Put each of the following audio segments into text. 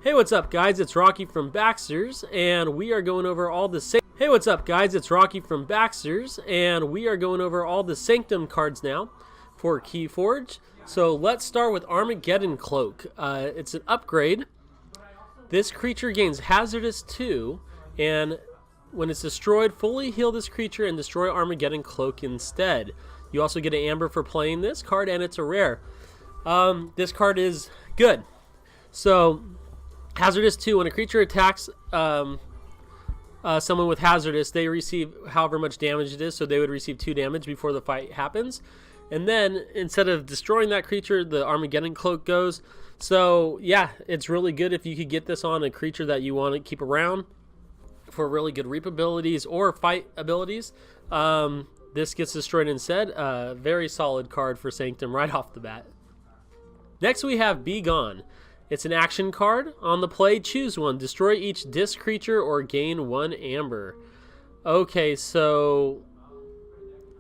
Hey, what's up, guys? It's Rocky from Baxter's, and we are going over all the Sanctum cards now for Keyforge. So let's start with Armageddon Cloak. It's an upgrade. This creature gains Hazardous 2, and when it's destroyed, fully heal this creature and destroy Armageddon Cloak instead. You also get an Amber for playing this card, and it's a rare. This card is good. So Hazardous 2, when a creature attacks someone with Hazardous, they receive however much damage it is, so they would receive 2 damage before the fight happens. And then, instead of destroying that creature, the Armageddon Cloak goes. So, yeah, it's really good if you could get this on a creature that you want to keep around for really good reap abilities or fight abilities. This gets destroyed instead. Very solid card for Sanctum right off the bat. Next, we have Begone. It's an action card. On the play, choose one. Destroy each disc creature or gain 1 amber. Okay, so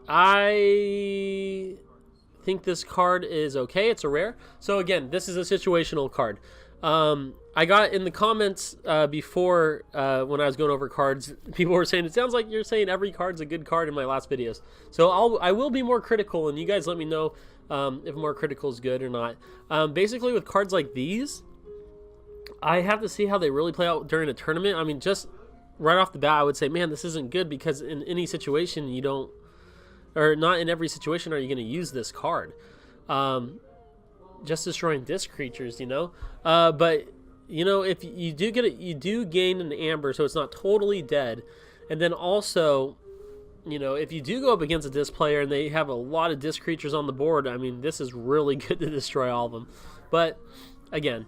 I think this card is okay. It's a rare. So again, this is a situational card. I got in the comments before when I was going over cards, people were saying, it sounds like you're saying every card's a good card in my last videos. So I will be more critical, and you guys let me know if more critical is good or not. Basically, with cards like these, I have to see how they really play out during a tournament. I mean, just right off the bat, I would say, man, this isn't good, because in any situation you don't, or not in every situation are you going to use this card. Just destroying disc creatures, you know. But you know, if you do get it, you do gain an amber, so it's not totally dead. And then also, you know, if you do go up against a disc player and they have a lot of disc creatures on the board, I mean, this is really good to destroy all of them. But again,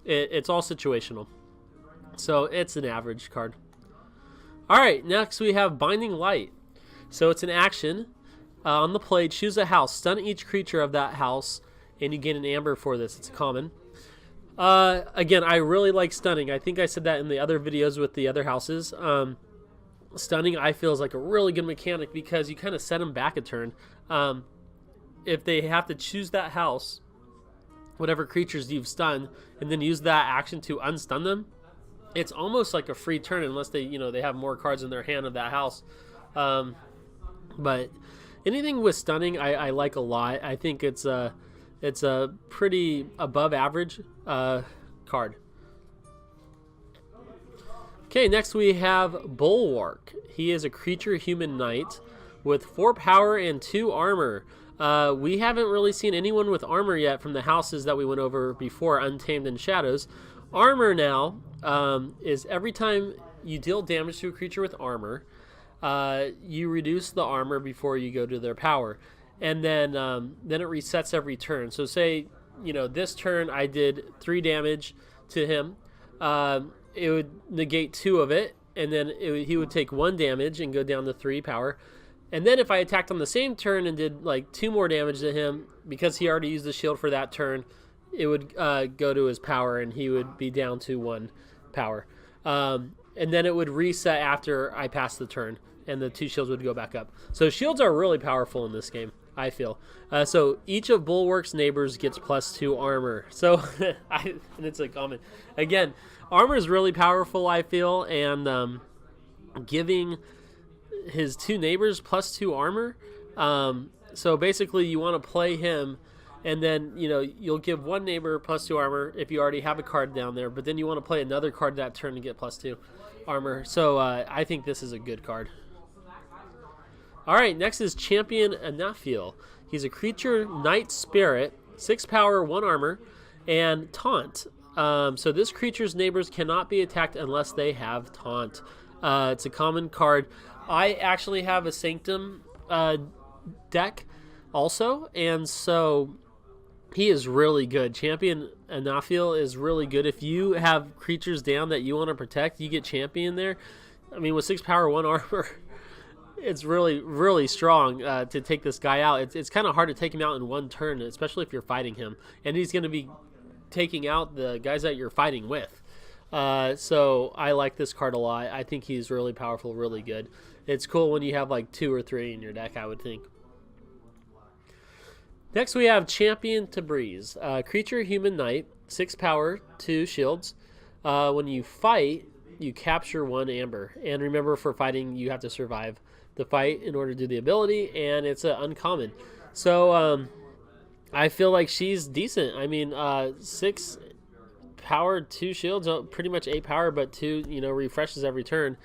it's all situational, so it's an average card. Alright, next we have Binding Light. So it's an action. On the play, choose a house, stun each creature of that house, and you gain an amber for this. It's common. Again, I really like stunning. I think I said that in the other videos with the other houses. Stunning, I feel, is like a really good mechanic, because you kind of set them back a turn. If they have to choose that house, whatever creatures you've stunned, and then use that action to unstun them, it's almost like a free turn, unless they, you know, they have more cards in their hand of that house. But anything with stunning, I like a lot. I think it's a pretty above average card. Okay, next we have Bulwark. He is a creature human knight with 4 power and 2 armor. We haven't really seen anyone with armor yet from the houses that we went over before, Untamed and Shadows. Armor now is every time you deal damage to a creature with armor, you reduce the armor before you go to their power. And then it resets every turn. So say, you know, this turn I did 3 damage to him. It would negate 2 of it, and then he would take 1 damage and go down to 3 power. And then if I attacked on the same turn and did like 2 more damage to him, because he already used the shield for that turn, it would go to his power, and he would be down to 1 power. And then it would reset after I passed the turn, and the 2 shields would go back up. So shields are really powerful in this game, I feel. So each of Bulwark's neighbors gets +2 armor. So and it's a common. Again, armor is really powerful, I feel, and giving his 2 neighbors +2 armor. So basically, you want to play him, and then, you know, you'll give 1 neighbor +2 armor if you already have a card down there. But then you want to play another card that turn to get +2 armor. So I think this is a good card. All right, next is Champion Anafiel. He's a creature knight spirit, 6 power, 1 armor, and taunt. So this creature's neighbors cannot be attacked unless they have taunt. It's a common card. I actually have a Sanctum deck also, and so he is really good. Champion Anafiel is really good. If you have creatures down that you want to protect, you get Champion there. I mean, with 6 power, 1 armor, it's really, really strong to take this guy out. It's kind of hard to take him out in 1 turn, especially if you're fighting him. And he's going to be taking out the guys that you're fighting with. So I like this card a lot. I think he's really powerful, really good. It's cool when you have like 2 or 3 in your deck, I would think. Next we have Champion to Breeze. Creature Human Knight, 6 power, 2 shields. When you fight, you capture 1 amber. And remember, for fighting, you have to survive the fight in order to do the ability, and it's an uncommon. So I feel like she's decent. I mean, 6 power, 2 shields, pretty much 8 power, but 2, refreshes every turn.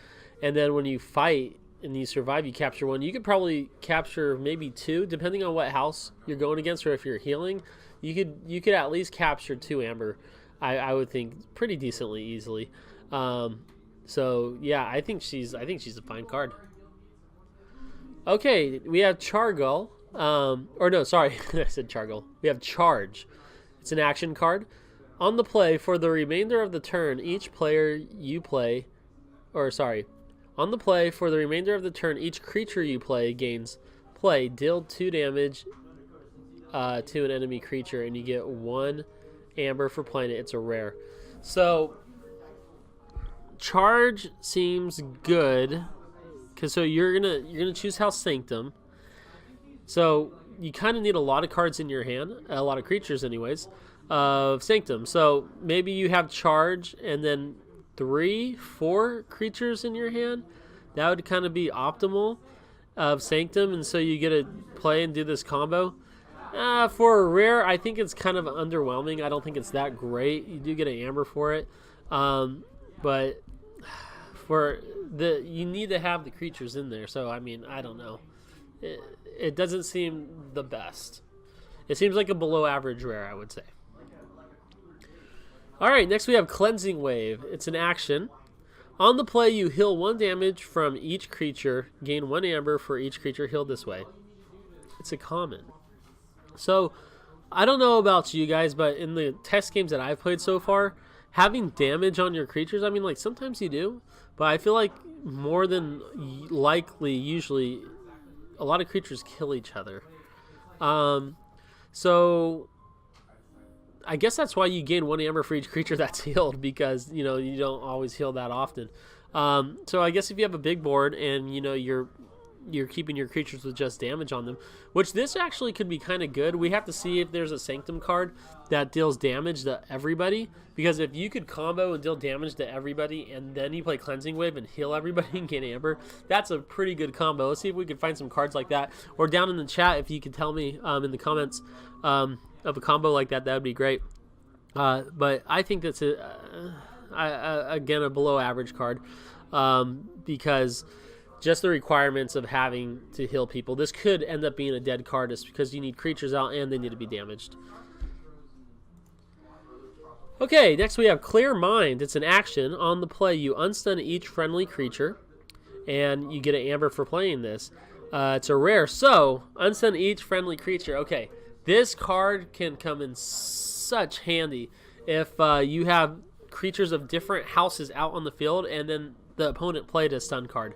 And then when you fight and you survive, you capture 1. You could probably capture maybe 2, depending on what house you're going against, or if you're healing. You could at least capture 2 amber. I would think pretty decently easily. So yeah, I think she's a fine card. Okay, we have Chargal. Or no, sorry, I said Chargal. We have Charge. It's an action card. On the play, for the remainder of the turn, each player you play, on the play, for the remainder of the turn, each creature you play gains play. Deal 2 damage to an enemy creature, and you get 1 amber for playing it. It's a rare. So Charge seems good, because so you're gonna choose House Sanctum. So you kind of need a lot of cards in your hand, a lot of creatures anyways, of Sanctum. So maybe you have Charge and then 3-4 creatures in your hand. That would kind of be optimal of Sanctum, and so you get to play and do this combo. For a rare, I think it's kind of underwhelming. I don't think it's that great. You do get an amber for it, but for you need to have the creatures in there. So I mean, I don't know. It doesn't seem the best. It seems like a below average rare, I would say. Alright, next we have Cleansing Wave. It's an action. On the play, you heal 1 damage from each creature. Gain 1 amber for each creature healed this way. It's a common. So, I don't know about you guys, but in the test games that I've played so far, having damage on your creatures, I mean, like, sometimes you do, but I feel like more than likely, usually, a lot of creatures kill each other. So I guess that's why you gain 1 amber for each creature that's healed, because you don't always heal that often. So I guess if you have a big board and you're keeping your creatures with just damage on them, which this actually could be kind of good. We have to see if there's a Sanctum card that deals damage to everybody, because if you could combo and deal damage to everybody and then you play Cleansing Wave and heal everybody and get amber, that's a pretty good combo. Let's see if we can find some cards like that, or down in the chat if you could tell me in the comments of a combo like that. That would be great. But I think that's again a below average card, because just the requirements of having to heal people. This could end up being a dead card just because you need creatures out and they need to be damaged. Okay, next we have Clear Mind. It's an action. On the play, you unstun each friendly creature, and you get an amber for playing this. It's a rare, so unstun each friendly creature. Okay, this card can come in such handy if you have creatures of different houses out on the field, and then the opponent played a stun card.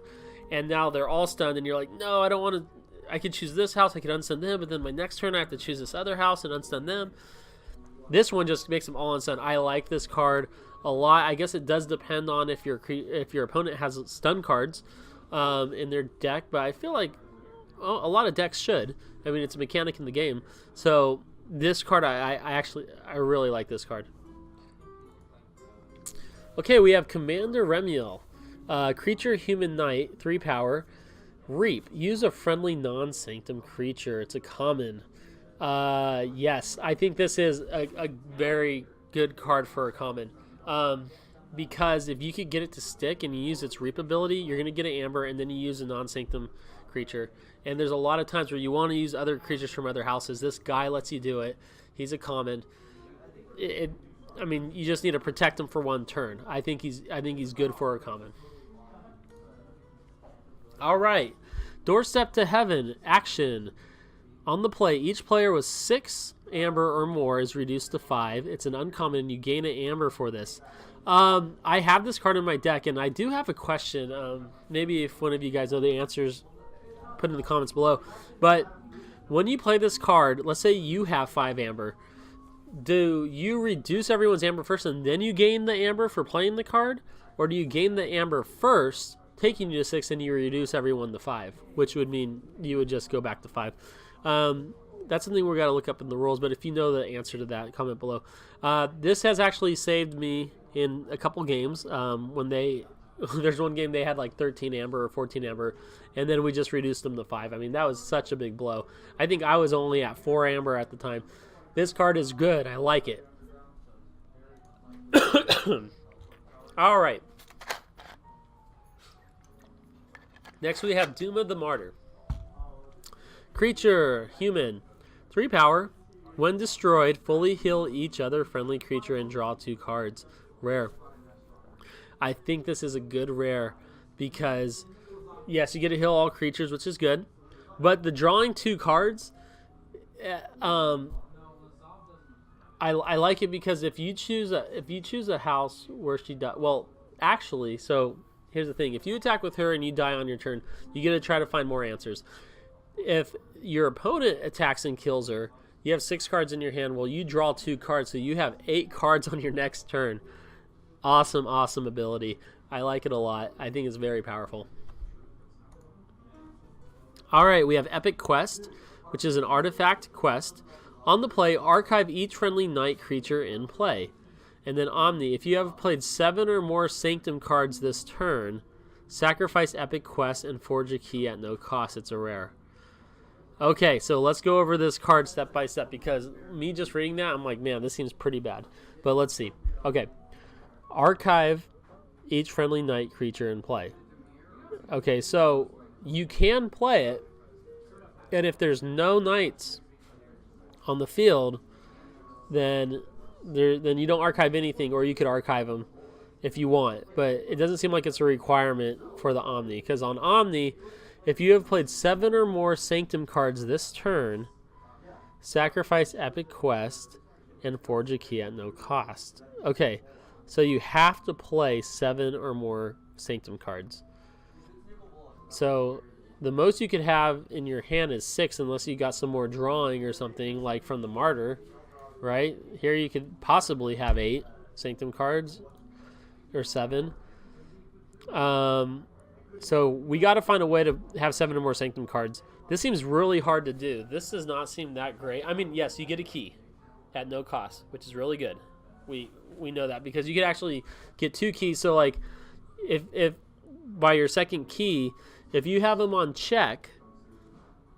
And now they're all stunned, and you're like, no, I don't want to. I could choose this house, I could unstun them, but then my next turn I have to choose this other house and unstun them. This one just makes them all unstun. I like this card a lot. I guess it does depend on if your opponent has stun cards in their deck, but I feel like a lot of decks should. I mean, it's a mechanic in the game. So this card, I really like this card. Okay, we have Commander Remy. Creature Human Knight, 3 power. Reap. Use a friendly non-Sanctum creature. It's a common. Yes, I think this is a very good card for a common. Because if you could get it to stick and you use its Reap ability, you're going to get an amber, and then you use a non-Sanctum creature. And there's a lot of times where you want to use other creatures from other houses. This guy lets you do it. He's a common. I mean, you just need to protect him for 1 turn. I think he's good for a common. All right, Doorstep to Heaven, action. On the play, each player with 6 amber or more is reduced to 5. It's an uncommon, and you gain an amber for this. I have this card in my deck, and I do have a question. Maybe if one of you guys know the answers, put in the comments below. But when you play this card, let's say you have 5 amber. Do you reduce everyone's amber first and then you gain the amber for playing the card? Or do you gain the amber first, taking you to 6, and you reduce everyone to 5? Which would mean you would just go back to 5. that's something we got to look up in the rules, but if you know the answer to that, comment below. This has actually saved me in a couple games when there's one game they had like 13 amber or 14 amber, and then we just reduced them to 5. I mean, that was such a big blow. I think I was only at 4 amber at the time. This card is good. I like it. All right. Next we have Doom of the Martyr. Creature, human, 3 power. When destroyed, fully heal each other friendly creature and draw 2 cards. Rare. I think this is a good rare because, yes, you get to heal all creatures, which is good. But the drawing 2 cards, I like it because if you choose a house where she died, well, actually, so here's the thing: if you attack with her and you die on your turn, you get to try to find more answers. If your opponent attacks and kills her, you have 6 cards in your hand. Well, you draw 2 cards, so you have 8 cards on your next turn. Awesome, awesome ability. I like it a lot. I think it's very powerful. All right, we have Epic Quest, which is an artifact quest. On the play, archive each friendly knight creature in play. And then Omni, if you have played 7 or more Sanctum cards this turn, sacrifice Epic Quest and forge a key at no cost. It's a rare. Okay, so let's go over this card step by step because me just reading that, I'm like, man, this seems pretty bad. But let's see. Okay. Archive each friendly knight creature in play. Okay, so you can play it, and if there's no knights on the field, then you don't archive anything, or you could archive them if you want. But it doesn't seem like it's a requirement for the Omni, because on Omni, if you have played 7 or more Sanctum cards this turn, sacrifice Epic Quest and forge a key at no cost. Okay, so you have to play 7 or more Sanctum cards. So the most you could have in your hand is 6, unless you got some more drawing or something, like from the Martyr, right? Here you could possibly have 8 Sanctum cards, or 7. So we got to find a way to have 7 or more Sanctum cards. This seems really hard to do. This does not seem that great. I mean, yes, you get a key at no cost, which is really good. We know that because you could actually get 2 keys. So like, if by your second key, if you have them on check,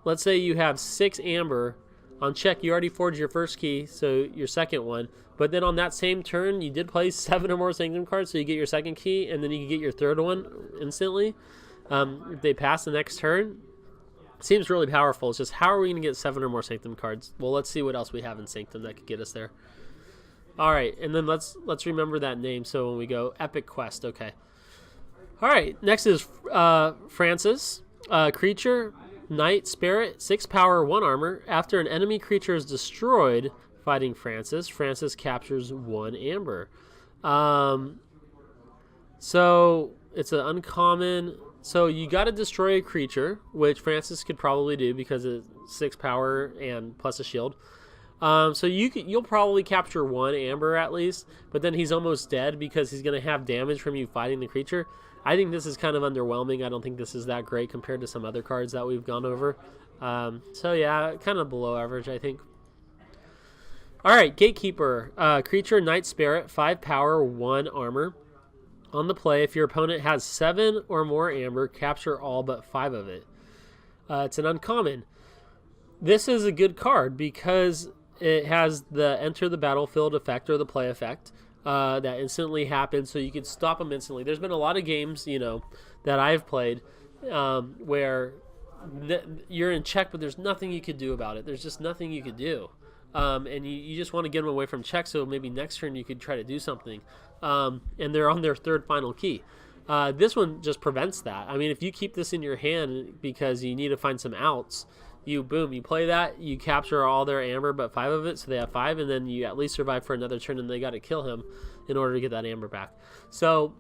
let's say you have 6 amber on check, you already forged your first key, so your second one. But then on that same turn, you did play 7 or more Sanctum cards, so you get your second key, and then you can get your third one instantly. If they pass the next turn, seems really powerful. It's just, how are we going to get 7 or more Sanctum cards? Well, let's see what else we have in Sanctum that could get us there. All right, and then let's remember that name. So when we go Epic Quest, okay. All right, next is Francis, creature, knight, spirit, 6 power, 1 armor. After an enemy creature is destroyed fighting Francis, Francis captures 1 amber. So it's an uncommon. So you got to destroy a creature, which Francis could probably do because it's 6 power and plus a shield. So you'll probably capture 1 amber at least, but then he's almost dead because he's going to have damage from you fighting the creature. I think this is kind of underwhelming. I don't think this is that great compared to some other cards that we've gone over. So yeah, kind of below average, I think. All right, Gatekeeper, creature, knight, spirit, 5 power, 1 armor. On the play, if your opponent has 7 or more amber, capture all but 5 of it. It's an uncommon. This is a good card because it has the enter the battlefield effect or the play effect that instantly happens, so you can stop them instantly. There's been a lot of games, that I've played where you're in check, but there's nothing you could do about it. There's just nothing you could do. And you just want to get them away from check, so maybe next turn you could try to do something. And they're on their 3rd final key. This one just prevents that. I mean, if you keep this in your hand because you need to find some outs, you play that, you capture all their amber but 5 of it, so they have 5, and then you at least survive for another turn, and they got to kill him in order to get that amber back. So,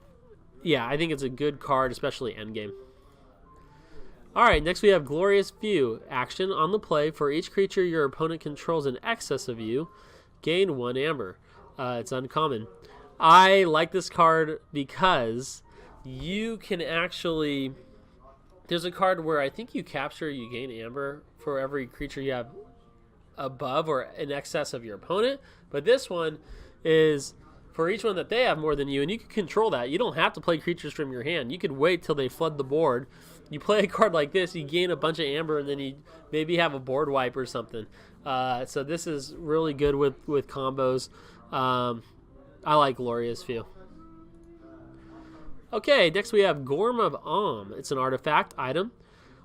yeah, I think it's a good card, especially endgame. All right, next we have Glorious View. Action on the play. For each creature your opponent controls in excess of you, gain 1 amber. It's uncommon. I like this card because you can actually... There's a card where I think you capture, you gain amber for every creature you have above or in excess of your opponent. But this one is for each one that they have more than you, and you can control that. You don't have to play creatures from your hand. You could wait till they flood the board. You play a card like this, you gain a bunch of amber, and then you maybe have a board wipe or something. So this is really good with combos. I like Gloria's View. Okay, next we have Gorm of Armed. It's an artifact item.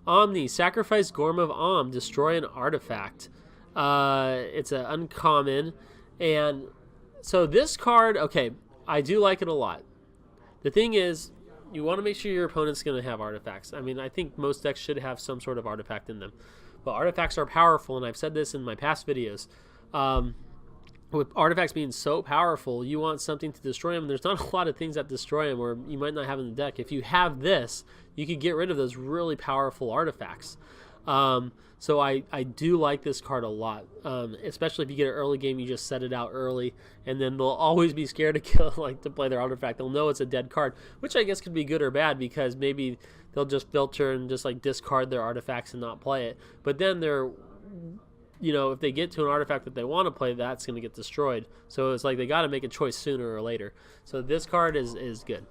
Omni, sacrifice Gorm of Armed, destroy an artifact. It's an uncommon, and so this card, okay, I do like it a lot. The thing is, you want to make sure your opponent's going to have artifacts. I mean, I think most decks should have some sort of artifact in them. But artifacts are powerful, and I've said this in my past videos. With artifacts being so powerful, you want something to destroy them. There's not a lot of things that destroy them, or you might not have in the deck. If you have this, you could get rid of those really powerful artifacts. So I do like this card a lot, especially if you get an early game, you just set it out early, and then they'll always be scared to kill, like, to play their artifact. They'll know it's a dead card, which I guess could be good or bad, because maybe they'll just filter and just like discard their artifacts and not play it. But then they're, you know, if they get to an artifact that they want to play, that's going to get destroyed. So it's like they got to make a choice sooner or later. So this card is good.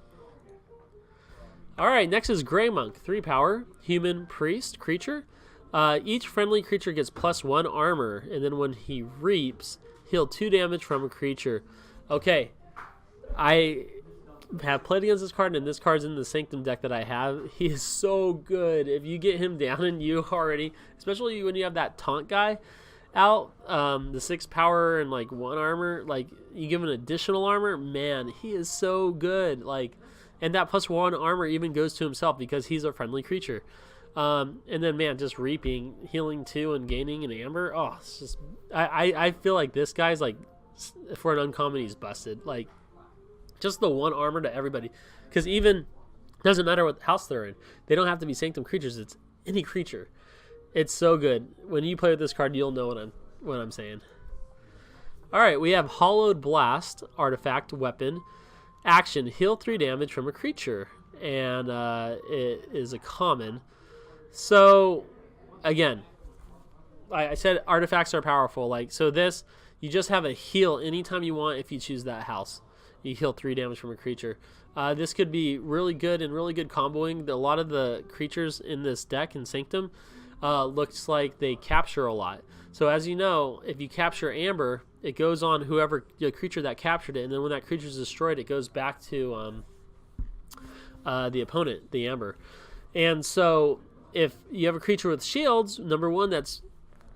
All right, next is Grey Monk, 3 power, human priest creature. Each friendly creature gets +1 armor, and then when he reaps, heal 2 damage from a creature. Okay, I have played against this card, and this card's in the Sanctum deck that I have. He is so good. If you get him down and you already, especially when you have that taunt guy out, the 6 power and like 1 armor, like you give him additional armor, man, he is so good. Like, and that +1 armor even goes to himself because he's a friendly creature. And then, man, just reaping, healing 2, and gaining an amber. Oh, it's just, I feel like this guy's like, for an uncommon, he's busted. Like, just the 1 armor to everybody, because even doesn't matter what house they're in. They don't have to be Sanctum creatures. It's any creature. It's so good. When you play with this card, you'll know what I'm saying. All right, we have Hollowed Blast, artifact weapon, action, heal 3 damage from a creature, and it is a common. So, again, I said artifacts are powerful. Like, so this, you just have a heal anytime you want if you choose that house. You heal 3 damage from a creature. This could be really good and really good comboing. A lot of the creatures in this deck in Sanctum looks like they capture a lot. So as you know, if you capture Amber, it goes on whoever the creature that captured it, and then when that creature is destroyed, it goes back to the opponent, the Amber. And so if you have a creature with shields, number 1, that's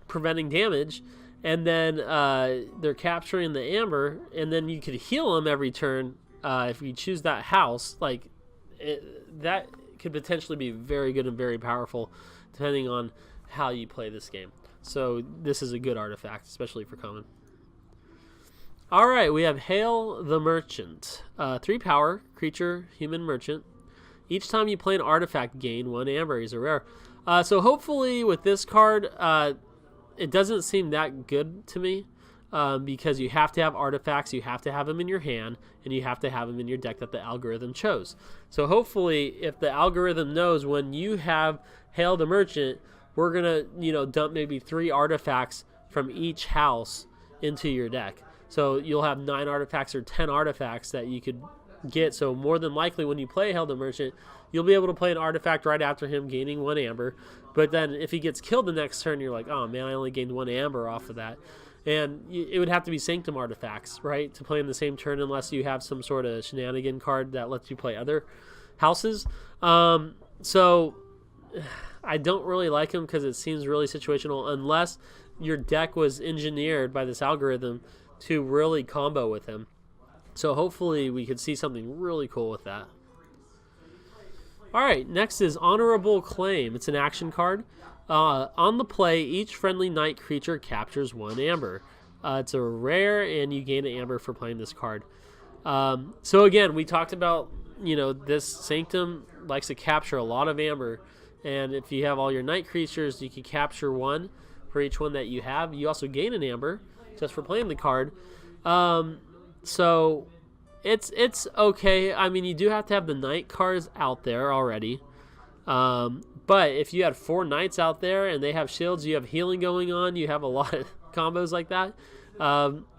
preventing damage, and then they're capturing the Amber, and then you could heal them every turn if you choose that house. Like, that could potentially be very good and very powerful depending on how you play this game. So this is a good artifact, especially for common. All right, we have Hail the Merchant, 3 power creature, human merchant. Each time you play an artifact, gain 1 amber. He's a rare. So hopefully with this card, it doesn't seem that good to me because you have to have artifacts, you have to have them in your hand, and you have to have them in your deck that the algorithm chose. So hopefully, if the algorithm knows when you have Hail the Merchant, we're gonna, you know, dump maybe 3 artifacts from each house into your deck. So you'll have 9 artifacts or 10 artifacts that you could get. So more than likely when you play Hail the Merchant, you'll be able to play an artifact right after him, gaining 1 amber. But then if he gets killed the next turn, you're like, oh man, I only gained 1 amber off of that. And it would have to be Sanctum artifacts, right, to play in the same turn, unless you have some sort of shenanigan card that lets you play other houses. So I don't really like him because it seems really situational, unless your deck was engineered by this algorithm to really combo with him. So hopefully we could see something really cool with that. All right, next is Honorable Claim. It's an action card. On the play, each friendly knight creature captures 1 amber. It's a rare, and you gain an amber for playing this card. So again, we talked about, you know, this Sanctum likes to capture a lot of amber, and if you have all your knight creatures, you can capture 1 for each one that you have. You also gain an amber just for playing the card. So it's okay. I mean, you do have to have the knight cards out there already. But if you had 4 knights out there and they have shields, you have healing going on, you have a lot combos like that.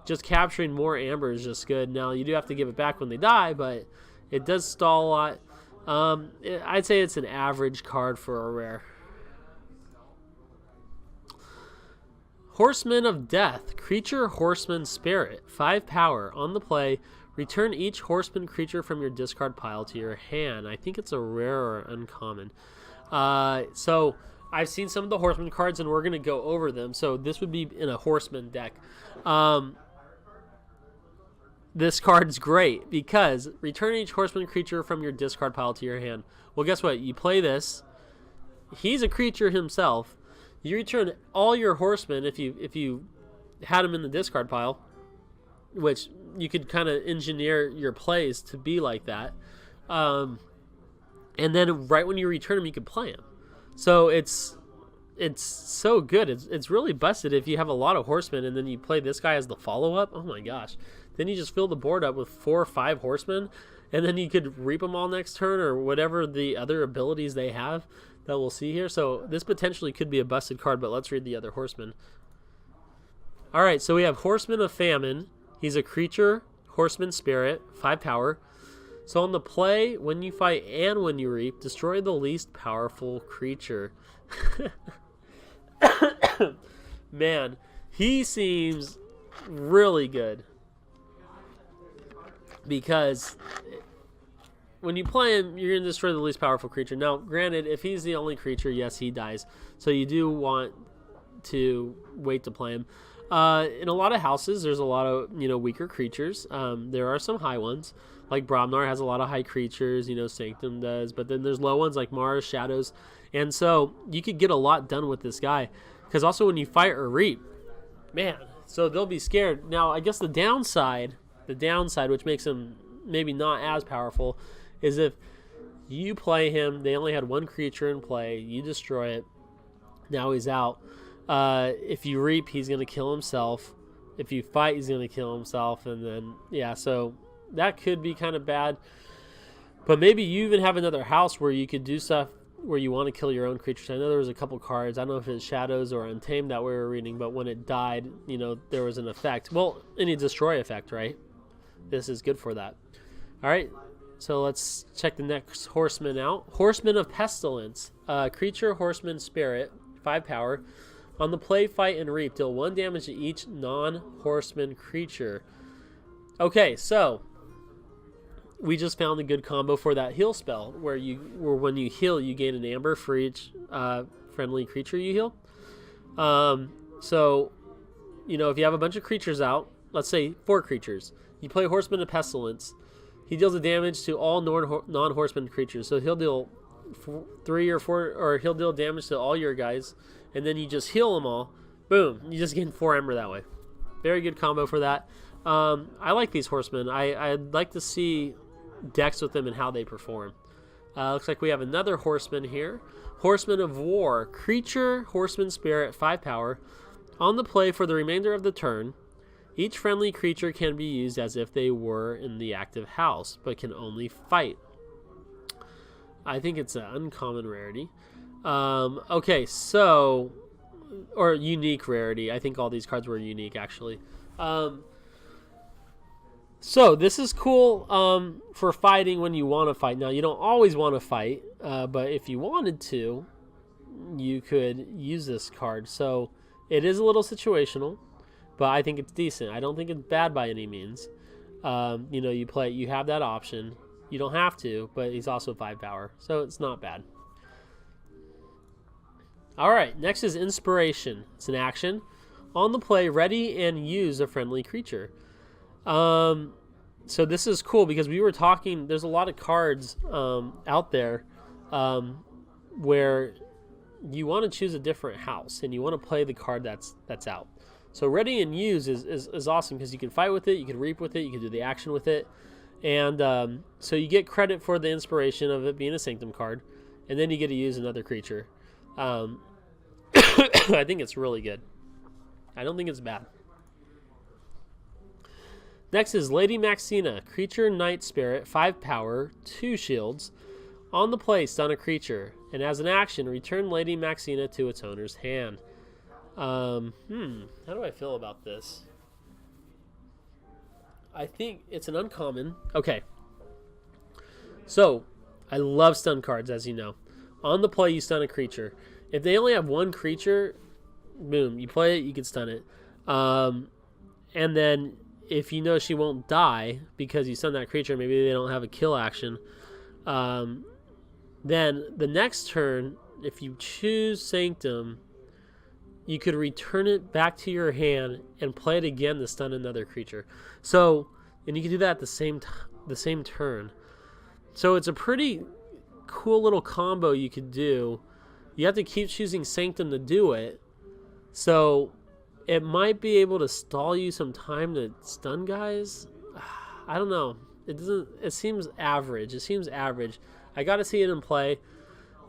Just capturing more amber is just good. Now, you do have to give it back when they die, but it does stall a lot. I'd say it's an average card for a rare. Horseman of Death, creature Horseman Spirit, 5 power. On the play, return each Horseman creature from your discard pile to your hand. I think it's a rare or uncommon. So I've seen some of the Horseman cards, and we're going to go over them. So this would be in a Horseman deck. This card's great because return each Horseman creature from your discard pile to your hand. Well, guess what? You play this. He's a creature himself. You return all your Horsemen if you had him in the discard pile, which you could kind of engineer your plays to be like that. And then right when you return him, you can play him. So it's so good. It's really busted if you have a lot of Horsemen and then you play this guy as the follow-up. Oh my gosh. Then you just fill the board up with 4 or 5 Horsemen, and then you could reap them all next turn or whatever the other abilities they have that we'll see here. So this potentially could be a busted card, but let's read the other Horsemen. All right, so we have Horseman of Famine. He's a creature, Horseman Spirit, 5 power. So on the play, when you fight and when you reap, destroy the least powerful creature. Man, he seems really good. Because when you play him, you're going to destroy the least powerful creature. Now, granted, if he's the only creature, yes, he dies. So you do want to wait to play him. In a lot of houses, there's a lot of weaker creatures. There are some high ones, like Bromnar has a lot of high creatures. Sanctum does, but then there's low ones like Mars, Shadows, and so you could get a lot done with this guy. Because also when you fight or reap, man, so they'll be scared. Now, I guess the downside, which makes him maybe not as powerful, is if you play him, they only had 1 creature in play, you destroy it, now he's out. If you reap, he's going to kill himself. If you fight, he's going to kill himself. And then, yeah, so that could be kind of bad. But maybe you even have another house where you could do stuff where you want to kill your own creatures. I know there was a couple cards. I don't know if it's Shadows or Untamed that we were reading, but when it died, there was an effect. Well, any destroy effect, right? This is good for that. All right, so let's check the next Horseman out. Horseman of Pestilence, creature Horseman Spirit, 5 power. On the play, fight, and reap, deal 1 damage to each non-Horseman creature. Okay, so we just found a good combo for that heal spell, where when you heal, you gain an amber for each friendly creature you heal. So, if you have a bunch of creatures out, let's say 4 creatures, you play Horseman of Pestilence. He deals a damage to all non-Horseman creatures. So he'll deal 3 or 4, or he'll deal damage to all your guys, and then you just heal them all. Boom, you just gain 4 Ember that way. Very good combo for that. I like these Horsemen. I'd like to see decks with them and how they perform. Looks like we have another Horseman here. Horseman of War, creature Horseman Spirit, 5 power. On the play for the remainder of the turn, each friendly creature can be used as if they were in the active house, but can only fight. I think it's an uncommon rarity. Okay, so, or unique rarity. I think all these cards were unique, actually. So this is cool for fighting when you want to fight. Now, you don't always want to fight, but if you wanted to, you could use this card. So it is a little situational, but I think it's decent. I don't think it's bad by any means. You have that option. You don't have to, but he's also 5 power, so it's not bad. All right, next is Inspiration. It's an action. On the play, ready and use a friendly creature. So this is cool because we were talking, there's a lot of cards out there where you want to choose a different house and you want to play the card that's out. So ready and use is awesome because you can fight with it, you can reap with it, you can do the action with it. And so you get credit for the inspiration of it being a Sanctum card, and then you get to use another creature. I think it's really good. I don't think it's bad. Next is Lady Maxine, creature Knight Spirit, 5 power, 2 shields. On the play, stun a creature, and as an action, return Lady Maxine to its owner's hand. How do I feel about this? I think it's an uncommon. Okay. So, I love stun cards, as you know. On the play, you stun a creature. If they only have one creature, boom, you play it, you can stun it. And then, if you know she won't die because you stun that creature, maybe they don't have a kill action, then the next turn, if you choose Sanctum, you could return it back to your hand and play it again to stun another creature. So, and you can do that at the same turn. So it's a pretty cool little combo you could do. You have to keep choosing Sanctum to do it. So it might be able to stall you some time to stun guys. I don't know. It seems average. I got to see it in play.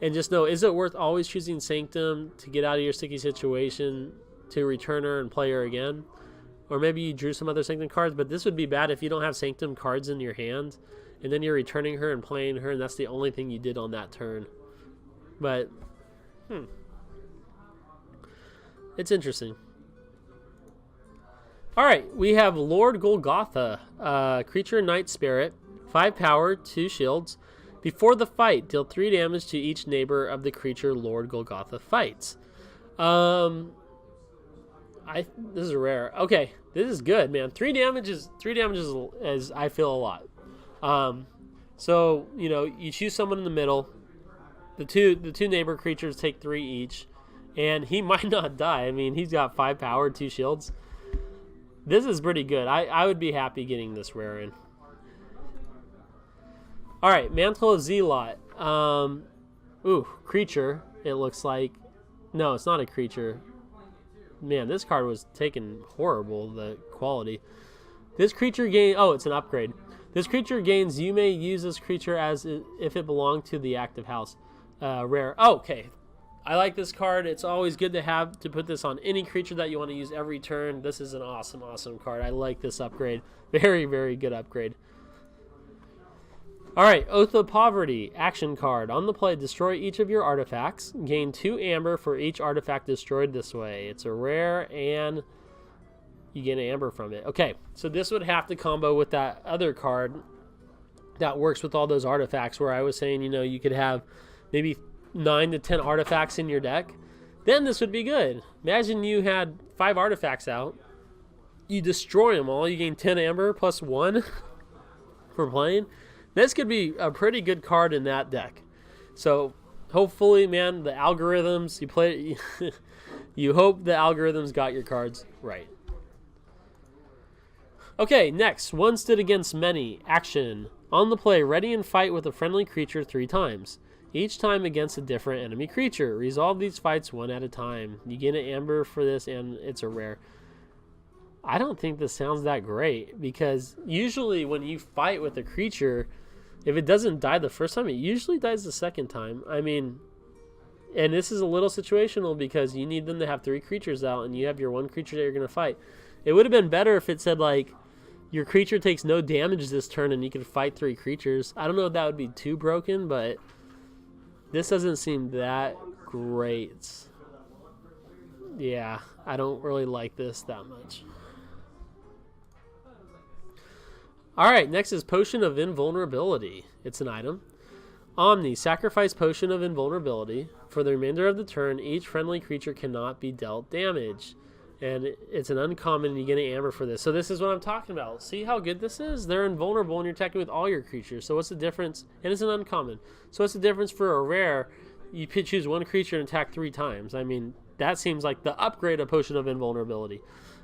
And just know, is it worth always choosing Sanctum to get out of your sticky situation to return her and play her again? Or maybe you drew some other Sanctum cards, but this would be bad if you don't have Sanctum cards in your hand, and then you're returning her and playing her, and that's the only thing you did on that turn. But, it's interesting. Alright, we have Lord Golgotha, creature Knight Spirit, 5 power, 2 shields. Before the fight, deal 3 damage to each neighbor of the creature Lord Golgotha fights. This is rare. Okay, this is good, man. 3 damage is I feel a lot. So you know, you choose someone in the middle. The two neighbor creatures take 3 each, and he might not die. I mean, he's got 5 power, 2 shields. This is pretty good. I would be happy getting this rare in. Alright, Mantle of Zealot. Creature, it looks like. No, it's not a creature. Man, this card was taken horrible, the quality. This creature gains... Oh, it's an upgrade. This creature gains... You may use this creature as if it belonged to the active house. Rare. Oh, okay. I like this card. It's always good to put this on any creature that you want to use every turn. This is an awesome, awesome card. I like this upgrade. Very, very good upgrade. Alright, Oath of Poverty, action card. On the play, destroy each of your artifacts. Gain 2 amber for each artifact destroyed this way. It's a rare, and you get an amber from it. Okay, so this would have to combo with that other card that works with all those artifacts, where I was saying, you know, you could have maybe 9 to 10 artifacts in your deck. Then this would be good. Imagine you had 5 artifacts out. You destroy them all. You gain 10 amber plus 1 for playing. This could be a pretty good card in that deck. So hopefully, man, the algorithms you play, you hope the algorithms got your cards right. Okay, next, one stood against many. Action. On the play, ready and fight with a friendly creature 3 times. Each time against a different enemy creature. Resolve these fights 1 at a time. You get an amber for this, and it's a rare. I don't think this sounds that great, because usually when you fight with a creature, if it doesn't die the first time, it usually dies the second time. I mean, and this is a little situational because you need them to have 3 creatures out, and you have your 1 creature that you're going to fight. It would have been better if it said, like, your creature takes no damage this turn and you can fight 3 creatures. I don't know if that would be too broken, but this doesn't seem that great. Yeah, I don't really like this that much. Alright, next is Potion of Invulnerability. It's an item. Omni, sacrifice Potion of Invulnerability. For the remainder of the turn, each friendly creature cannot be dealt damage. And it's an uncommon, and you get an amber for this. So this is what I'm talking about. See how good this is? They're invulnerable, and you're attacking with all your creatures. So what's the difference? And it's an uncommon. So what's the difference for a rare? You choose 1 creature and attack 3 times. I mean, that seems like the upgrade of Potion of Invulnerability.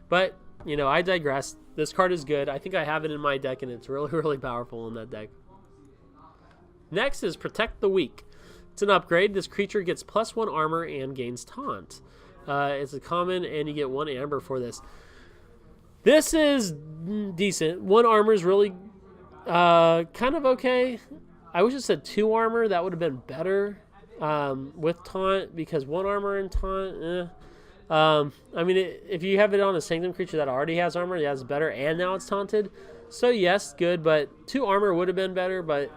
But, you know, I digress. This card is good. I think I have it in my deck, and it's really, really powerful in that deck. Next is Protect the Weak. It's an upgrade. This creature gets +1 armor and gains taunt. It's a common, and you get 1 amber for this. This is decent. 1 armor is really kind of okay. I wish it said 2 armor. That would have been better with taunt, because 1 armor and taunt, I mean, if you have it on a Sanctum creature that already has armor, that's better, and now it's taunted. So yes, good, but 2 armor would have been better. But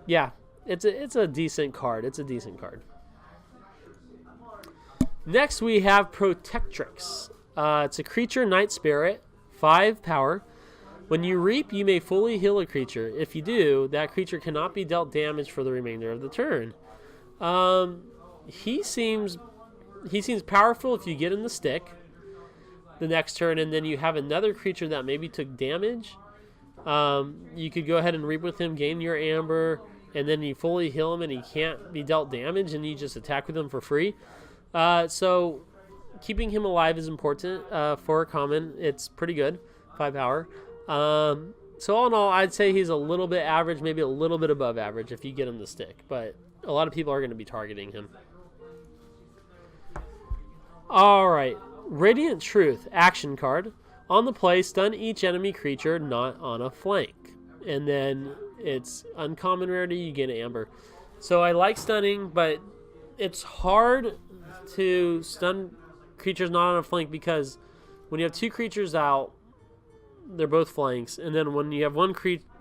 yeah, it's a decent card. It's a decent card. Next, we have Protectrix. It's a creature Knight Spirit, 5 power. When you reap, you may fully heal a creature. If you do, that creature cannot be dealt damage for the remainder of the turn. He seems powerful if you get in the stick the next turn, and then you have another creature that maybe took damage. You could go ahead and reap with him, gain your amber, and then you fully heal him and he can't be dealt damage, and you just attack with him for free. So keeping him alive is important for a common. It's pretty good, 5 power. So all in all, I'd say he's a little bit average, maybe a little bit above average if you get him to stick, but a lot of people are going to be targeting him. All right, Radiant Truth, action card. On the play, stun each enemy creature not on a flank. And then it's uncommon rarity, you get an amber. So I like stunning, but it's hard to stun creatures not on a flank because when you have 2 creatures out, they're both flanks. And then when you have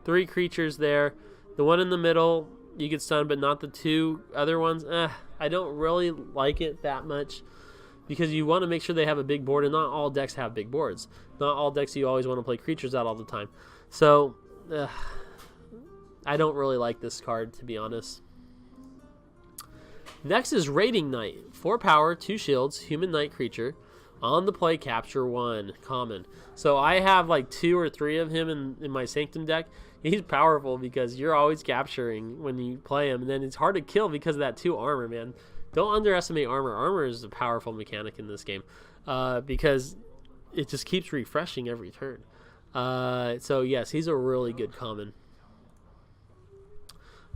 3 creatures there, the one in the middle, you get stunned, but not the 2 other ones. I don't really like it that much because you want to make sure they have a big board, and not all decks have big boards. Not all decks you always want to play creatures out all the time. So I don't really like this card, to be honest. Next is Raiding Knight. 4 power, 2 shields, human knight creature. On the play, capture 1, common. So I have like 2 or 3 of him in my Sanctum deck. He's powerful because you're always capturing when you play him. And then it's hard to kill because of that 2 armor, man. Don't underestimate armor. Armor is a powerful mechanic in this game because it just keeps refreshing every turn. So yes, he's a really good common.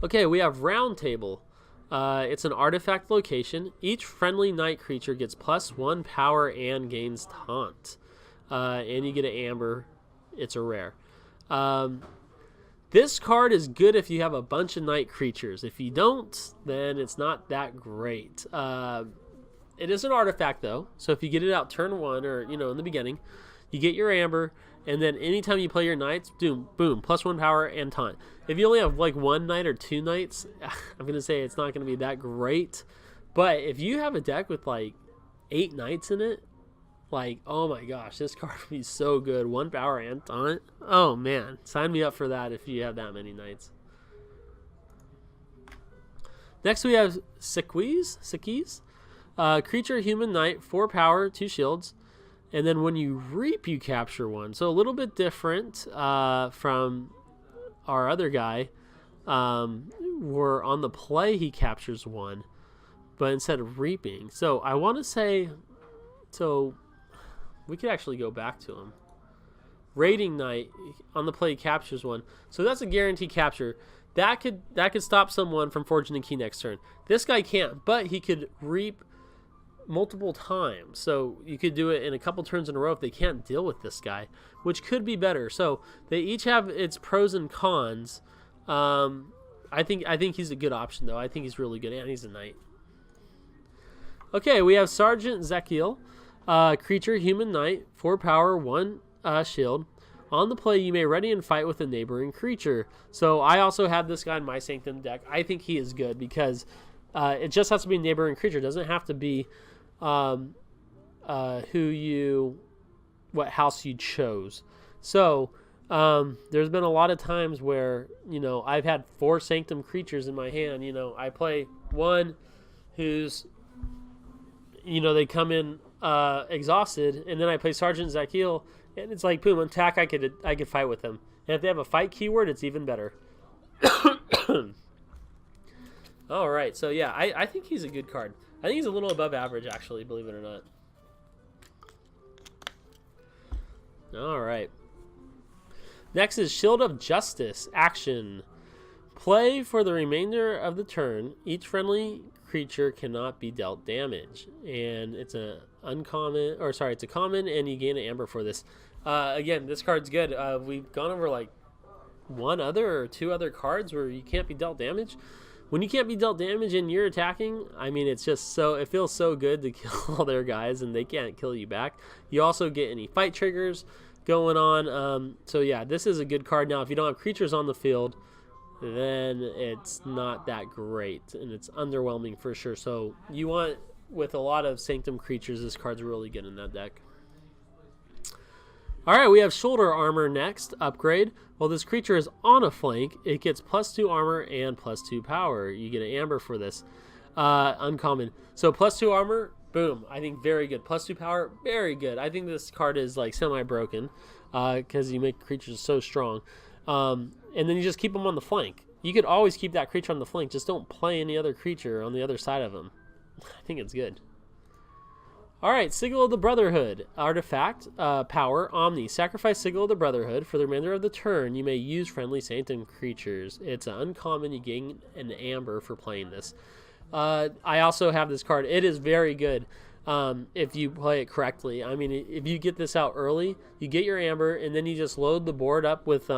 Okay, we have Roundtable. It's an artifact location. Each friendly knight creature gets +1 power and gains taunt. And you get an amber. It's a rare. This card is good if you have a bunch of knight creatures. If you don't, then it's not that great. It is an artifact though, so if you get it out turn 1 or in the beginning, you get your amber, and then anytime you play your knights, boom, +1 power and taunt. If you only have like 1 knight or 2 knights, I'm gonna say it's not gonna be that great. But if you have a deck with like 8 knights in it, like, oh my gosh, this card would be so good. 1 power and taunt. Oh man, sign me up for that if you have that many knights. Next we have Sookies. Creature, human knight, 4 power, 2 shields. And then when you reap, you capture 1. So a little bit different from our other guy. Where on the play, he captures 1. But instead of reaping. So I want to say... So we could actually go back to him. Raiding Knight, on the play, he captures 1. So that's a guaranteed capture. That could stop someone from forging a key next turn. This guy can't, but he could reap multiple times. So you could do it in a couple turns in a row if they can't deal with this guy, which could be better. So they each have its pros and cons. I think he's a good option though. I think he's really good, and he's a knight. Okay, we have Sargentzekiel. Creature, human knight, 4 power, 1 shield. On the play, you may ready and fight with a neighboring creature. So I also have this guy in my Sanctum deck. I think he is good because it just has to be a neighboring creature. It doesn't have to be what house you chose. So there's been a lot of times where I've had 4 Sanctum creatures in my hand. I play one who's they come in exhausted, and then I play Sargentzekiel, and it's like boom, attack. I could fight with them, and if they have a fight keyword, it's even better. All right, so yeah, I think he's a good card. I think he's a little above average, actually, believe it or not. All right. Next is Shield of Justice, action. Play for the remainder of the turn. Each friendly creature cannot be dealt damage, and it's a common, and you gain an amber for this. Again, this card's good. We've gone over like 1 other or 2 other cards where you can't be dealt damage. When you can't be dealt damage and you're attacking, I mean, it's just it feels so good to kill all their guys and they can't kill you back. You also get any fight triggers going on. So yeah, this is a good card. Now, if you don't have creatures on the field, then it's not that great and it's underwhelming for sure. So you want with a lot of Sanctum creatures, this card's really good in that deck. Alright, we have Shoulder Armor next, upgrade. While this creature is on a flank, it gets +2 armor and +2 power. You get an amber for this. Uncommon. So +2 armor, boom. I think very good. +2 power, very good. I think this card is like semi-broken because you make creatures so strong. And then you just keep them on the flank. You could always keep that creature on the flank. Just don't play any other creature on the other side of them. I think it's good. Alright, Sigil of the Brotherhood. Artifact, power, Omni. Sacrifice Sigil of the Brotherhood. For the remainder of the turn, you may use friendly Sanctum creatures. It's an uncommon. You gain an amber for playing this. I also have this card. It is very good if you play it correctly. I mean, if you get this out early, you get your amber, and then you just load the board up with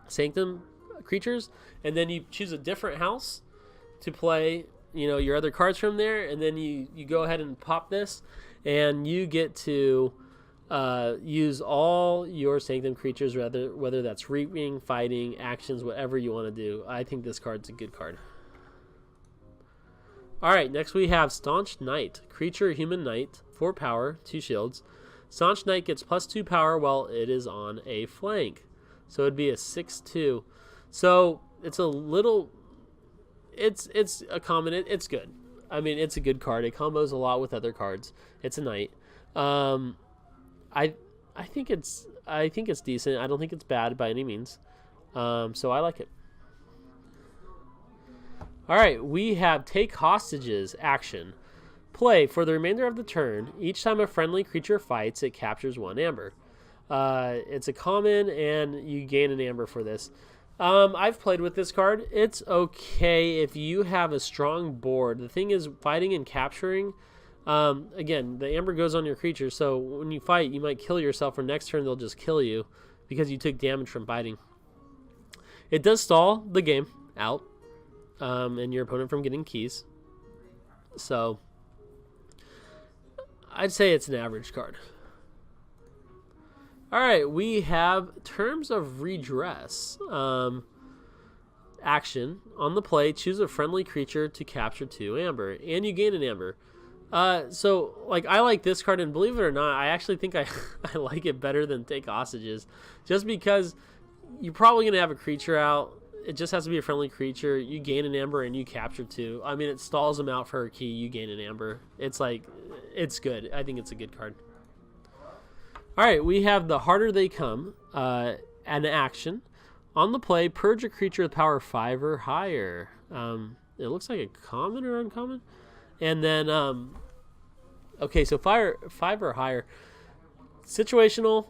Sanctum creatures, and then you choose a different house to play your other cards from there, and then you go ahead and pop this, and you get to use all your Sanctum creatures, whether that's reaping, fighting, actions, whatever you want to do. I think this card's a good card. Alright, next we have Staunch Knight. Creature, human knight, 4 power, 2 shields. Staunch Knight gets +2 power while it is on a flank. So it'd be a 6/2. So it's a little... It's a common. It's good. I mean, it's a good card. It combos a lot with other cards. It's a knight. I think it's decent. I don't think it's bad by any means. So I like it. All right, we have Take Hostages action. Play for the remainder of the turn. Each time a friendly creature fights, it captures 1 amber. It's a common, and you gain an amber for this. I've played with this card. It's okay if you have a strong board. The thing is, fighting and capturing, again, the amber goes on your creature, so when you fight, you might kill yourself, or next turn they'll just kill you because you took damage from fighting. It does stall the game out, and your opponent from getting keys. So, I'd say it's an average card. Alright, we have Terms of Redress. Action. On the play, choose a friendly creature to capture 2 amber, and you gain an amber. So, I like this card, and believe it or not, I actually think I like it better than Take Hostages, just because you're probably going to have a creature out. It just has to be a friendly creature. You gain an amber, and you capture 2. I mean, it stalls them out for a key. You gain an amber. It's good. I think it's a good card. Alright, we have the Harder They Come, an action. On the play, purge a creature with power 5 or higher. It looks like a common or uncommon. And then, okay, so 5 or higher. Situational,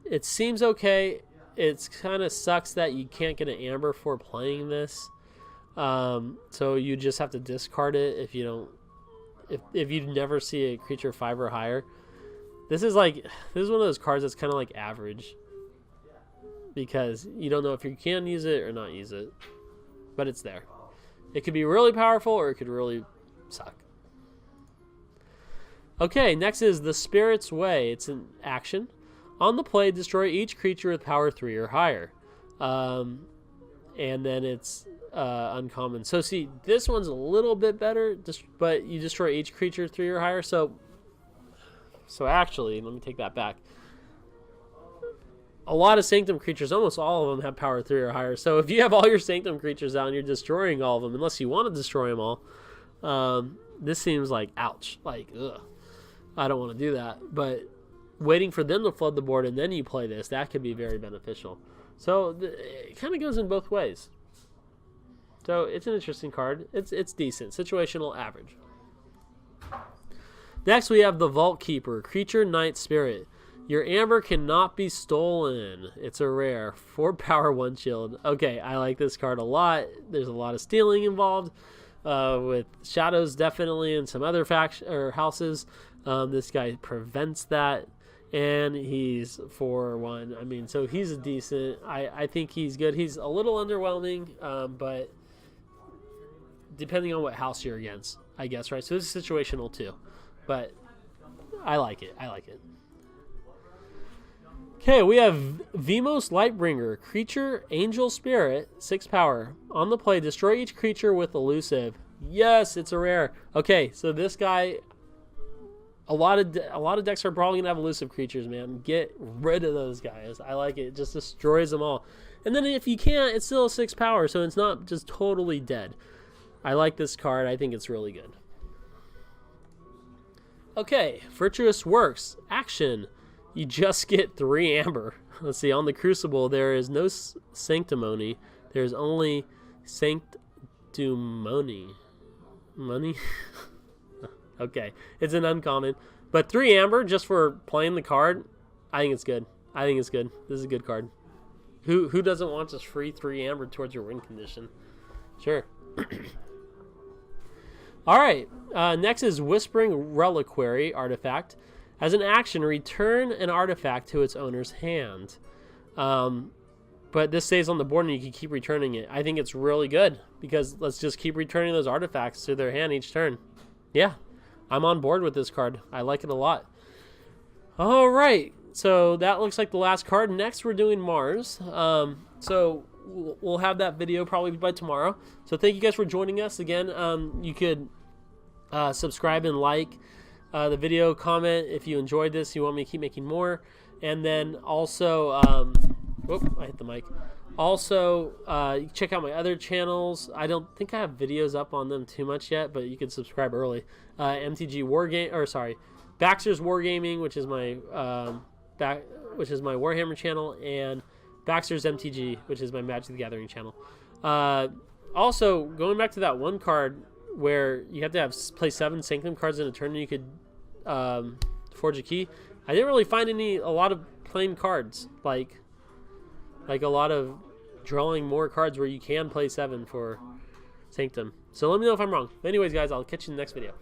it seems okay. It kind of sucks that you can't get an amber for playing this. So you just have to discard it if you don't, if you never see a creature 5 or higher. This is one of those cards that's kind of like average, because you don't know if you can use it or not use it, but it's there. It could be really powerful, or it could really suck. Okay, next is the Spirit's Way. It's an action. On the play, destroy each creature with power 3 or higher. And then it's uncommon. So see, this one's a little bit better, but you destroy each creature 3 or higher. So actually, let me take that back. A lot of Sanctum creatures, almost all of them, have power 3 or higher. So if you have all your Sanctum creatures out and you're destroying all of them, unless you want to destroy them all, this seems like, ouch. Ugh. I don't want to do that. But waiting for them to flood the board and then you play this, that could be very beneficial. So it kind of goes in both ways. So it's an interesting card. It's decent. Situational, average. Next, we have the Vault Keeper, Creature Knight Spirit. Your amber cannot be stolen. It's a rare. 4 power, 1 shield. Okay, I like this card a lot. There's a lot of stealing involved, with shadows definitely, and some other houses. This guy prevents that, and he's 4/1. I mean, so he's a decent. I think he's good. He's a little underwhelming, but depending on what house you're against, I guess, right? So this is situational too. But I like it. Okay, we have Vimos Lightbringer, Creature, Angel Spirit, 6 power. On the play, destroy each creature with elusive. Yes, it's a rare. Okay, so this guy, a lot of decks are probably gonna have elusive creatures, man. Get rid of those guys. I like it. It just destroys them all. And then if you can't, it's still a 6 power, so it's not just totally dead. I like this card. I think it's really good. Okay, Virtuous Works. Action. You just get 3 amber. Let's see, on the Crucible, there is no sanctimony. There's only sanctumony. Money? Okay, it's an uncommon. But 3 amber just for playing the card, I think it's good. I think it's good. This is a good card. Who doesn't want just free 3 amber towards your win condition? Sure. Alright, next is Whispering Reliquary artifact. As an action, return an artifact to its owner's hand. But this stays on the board and you can keep returning it. I think it's really good because let's just keep returning those artifacts to their hand each turn. Yeah, I'm on board with this card. I like it a lot. Alright, so that looks like the last card. Next, we're doing Mars. So we'll have that video probably by tomorrow. So thank you guys for joining us. Again, you could subscribe and like the video, comment if you enjoyed this, you want me to keep making more. And then also, whoop, I hit the mic. Also, check out my other channels. I don't think I have videos up on them too much yet, but you can subscribe early. MTG Wargame, or sorry, Baxter's Wargaming, which is my Warhammer channel, and Baxter's MTG, which is my Magic the Gathering channel. Also, going back to that one card where you have to play 7 Sanctum cards in a turn and you could forge a key. I didn't really find a lot of plain cards, like a lot of drawing more cards where you can play 7 for Sanctum. So let me know if I'm wrong. Anyways, guys, I'll catch you in the next video.